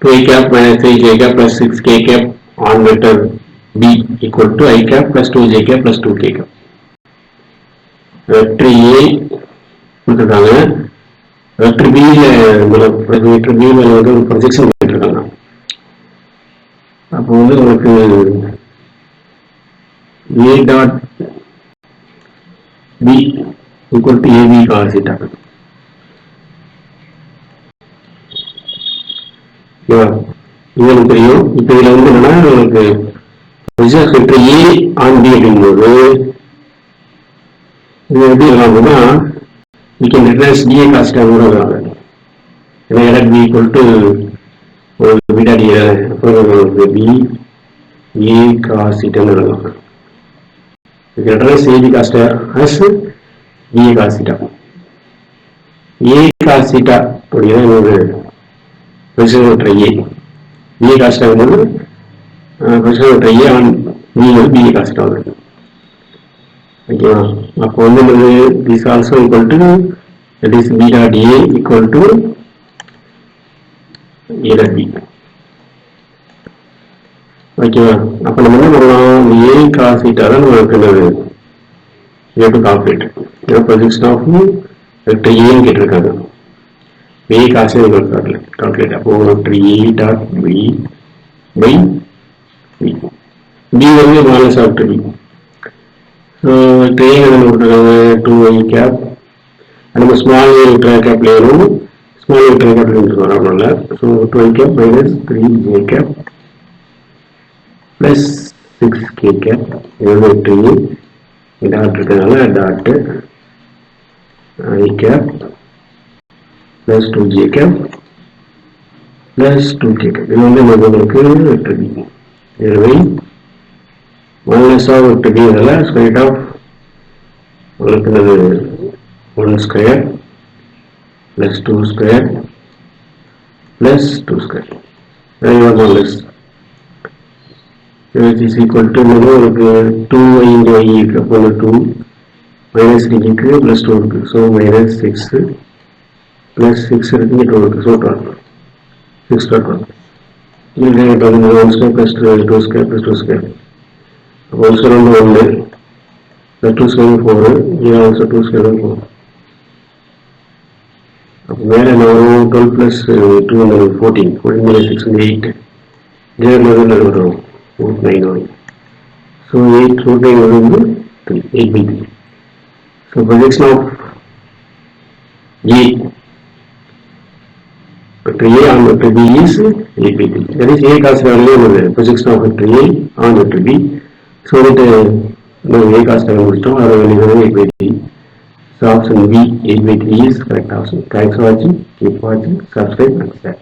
2 I cap minus 3 j cap plus 6 k cap on vector B equal to I cap plus 2 j cap plus 2 k cap. Vector A கொடுத்துருக்காங்க. Vector B vector B மேல வந்து ஒரு projection பண்ணிருக்காங்க. அப்போ வந்து உங்களுக்கு A dot B equal to AB cos theta. இது தெரியும். இப்போ இதுல வந்து என்னன்னா உங்களுக்கு result vector A on B அப்படிங்கும்போது இது எப்படி இருக்காங்கன்னா we can replace DA cos theta கூட இருக்காங்க. ஏன்னா எடட் B equal to ஒரு பீட்டா D அப்புறம் B A cos theta இருக்காங்க. We can replace AB cos theta as DA cos theta. A cos theta அப்படின்னா ஒரு result vector A B cos theta வந்து result vector A on B வந்து B cos theta வருது. ஓகேவா? அப்போ வந்து this also equal to that is B dot A equal to A dot B. ஓகேவா? அப்போ நம்ம என்ன பண்ணலாம்? A cos theta தான் நமக்கு என்னது? We have to calculate. ஏன்னா projection of vector A ன்னு கேட்டிருக்காங்க. A cos theta calculate. அப்போ vector A dot B by B. B வந்து minus vector B. So, triangle கொடுத்துருக்காங்க 2 I cap. நம்ம ஸ்மால் vector cap லேயும் ஸ்மால் vector cap கொடுத்துருக்காங்க அப்படின்னா so 2 I cap minus 3 j cap plus 6 k cap இது 3 dot இருக்கிறதுனால dot I cap plus 2 j cap plus 2 k cap இது வந்து உங்களுக்கு vector B இதுவே minus of vector B இதெல்லாம் square of உங்களுக்கு 1 square plus 2 square plus 2 square minus which is equal to 2 I into I upon 2 minus 3 plus 2 so minus 6 plus 6 2 so 12 6 12 you get 1 square plus 2 square plus 2 square 1 square 1 plus 2 square 4 here also 2 square 4 மேலே நான் 12 plus 2 14 14 minus 6 8 there another வரும் 9 வரும் so 8 root 9 வந்து 3 8 by 3 so projection of A vector A on vector B is 8 by 3 that is A cos value projection of vector A on vector B so that A cos value முடிச்சிட்டோம் அது value 8 by 3 so option B 8 by 3 is correct option. Thanks for watching. Keep watching. Subscribe and share.